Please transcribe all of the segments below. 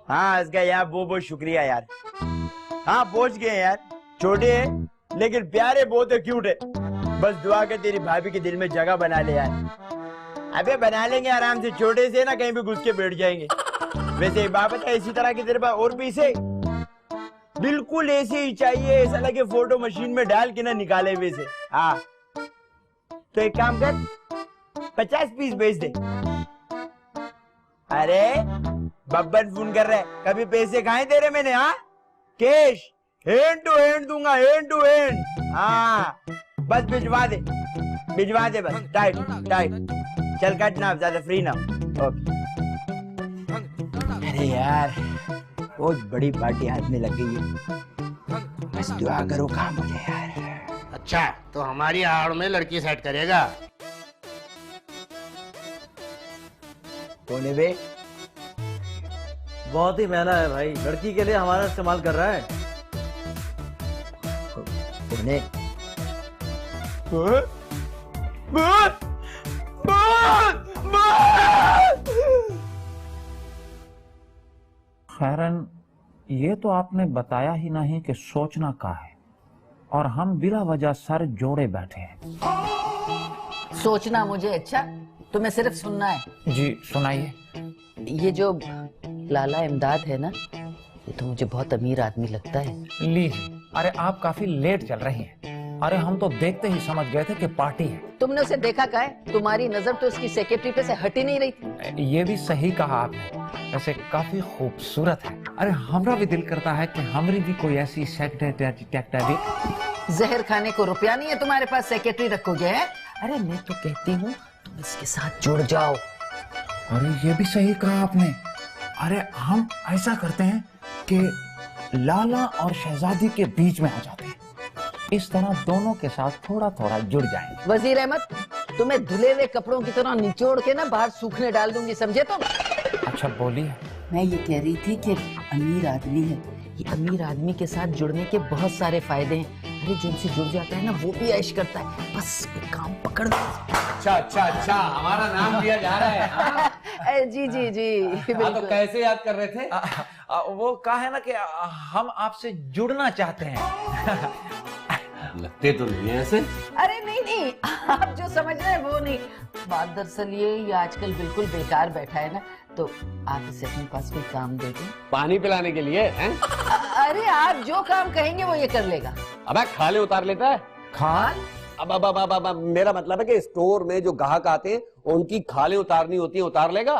हाँ इसका यार बहुत बहुत शुक्रिया यार। हाँ पहुंच गए यार, छोटे हैं लेकिन प्यारे बहुत है, क्यूट है। बस दुआ कर तेरी भाभी के दिल में जगह बना ले यार। अबे बना लेंगे आराम से, छोटे से ना कहीं भी घुस के बैठ जाएंगे। वैसे एक बात बता, इसी तरह की तेरे पास और पीसे बिल्कुल ऐसे ही चाहिए, ऐसा लगे फोटो मशीन में डाल के ना निकाले वैसे। हाँ तो एक काम कर, 50 पीस भेज दे। अरे बब्बन फोन कर रहा है, कभी पैसे खाए तेरे मैंने? हाँ कैश हैंड टू हैंड दूंगा, हैंड टू हैंड। हाँ बस भिजवा दे बस, टाइट टाइट। चल कट ना, ज्यादा फ्री ना। ओके। अरे यार बहुत बड़ी पार्टी हाथ में लग गई है, बस दुआ करो काम हो जाए यार। अच्छा तो हमारी आड़ में लड़की सेट करेगा? कौन है बे? बहुत ही महंगा है भाई, लड़की के लिए हमारा इस्तेमाल कर रहा है। कौन है? खैरन ये तो आपने बताया ही नहीं कि सोचना का है, और हम बिला वजह सर जोड़े बैठे हैं। सोचना मुझे अच्छा, तुम्हें सिर्फ सुनना है। जी सुनाइए। ये जो लाला इमदाद है ना, ये तो मुझे बहुत अमीर आदमी लगता है। लीजिए। अरे आप काफी लेट चल रही हैं। अरे हम तो देखते ही समझ गए थे कि पार्टी है। तुमने उसे देखा का है? तुम्हारी नजर तो उसकी सेक्रेटरी पे से हट ही नहीं रही थी। ये भी सही कहा आपने, वैसे काफी खूबसूरत है। अरे हमरा भी दिल करता है कि हमारी भी कोई ऐसी सेक्रेटरी। जहर खाने को रुपया नहीं है तुम्हारे पास, सेक्रेटरी रखोगे है? अरे मैं तो कहती हूँ तुम इसके साथ जुड़ जाओ। अरे ये भी सही कहा आपने। अरे हम ऐसा करते हैं कि लाला और शहजादी के बीच में आ जाते हैं, इस तरह दोनों के साथ थोड़ा थोड़ा जुड़ जाएंगे। वजीर अहमद, तुम्हें धुले हुए कपड़ों की तरह निचोड़ के ना बाहर सूखने डाल दूंगी, समझे तुम? अच्छा बोलिए। मैं ये कह रही थी कि अमीर आदमी है, ये अमीर आदमी के साथ जुड़ने के बहुत सारे फायदे हैं। अरे जो उनसे जुड़ जाता है ना वो भी ऐश करता है, बस कोई काम पकड़ लो। अच्छा हमारा नाम लिया जा रहा है। हाँ? जी जी जी हाँ, तो कैसे याद कर रहे थे? वो कहा है ना कि हम आपसे जुड़ना चाहते हैं। लगते तो नहीं है ऐसे। अरे नहीं, आप जो समझ रहे हैं वो नहीं। बात दरअसल ये आजकल बिल्कुल बेकार बैठा है ना, तो आप इसे अपने पास कोई काम दे दें। पानी पिलाने के लिए हैं? अरे आप जो काम कहेंगे वो ये कर लेगा। अबे खाले उतार लेता है। खाल? अब मेरा मतलब है कि स्टोर में जो ग्राहक आते हैं उनकी खाले उतारनी होती है, उतार लेगा?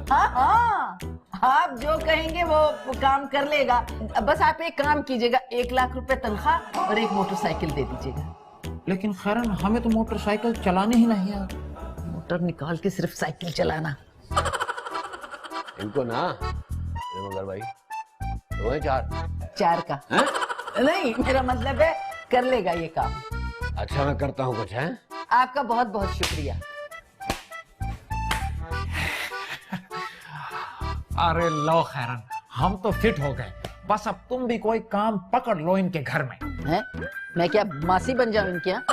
हाँ, आप जो कहेंगे वो काम कर लेगा। बस आप एक काम कीजिएगा, 1 लाख रुपए तनख्वाह और एक मोटरसाइकिल दे दीजिएगा। लेकिन खैरन हमें तो मोटरसाइकिल चलाने ही नहीं है। मोटर निकाल के सिर्फ साइकिल चलाना। इनको ना मगर भाई 4 का है? नहीं, मेरा मतलब है कर लेगा ये काम। अच्छा मैं करता हूँ कुछ है। आपका बहुत बहुत शुक्रिया। अरे लो खैरन हम तो फिट हो गए, बस अब तुम भी कोई काम पकड़ लो इनके घर में। हैं? मैं क्या मासी बन जाऊं इनके यहाँ?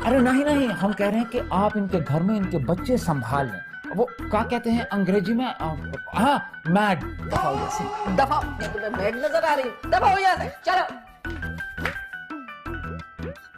अरे नहीं, हम कह रहे हैं कि आप इनके घर में इनके बच्चे संभाल लें। वो क्या कहते हैं अंग्रेजी में? हाँ मैड। दफा हो यहाँ से, दफा। मैं तुम्हें मैड नजर आ रही हूँ? दफा हो यहाँ से, चलो।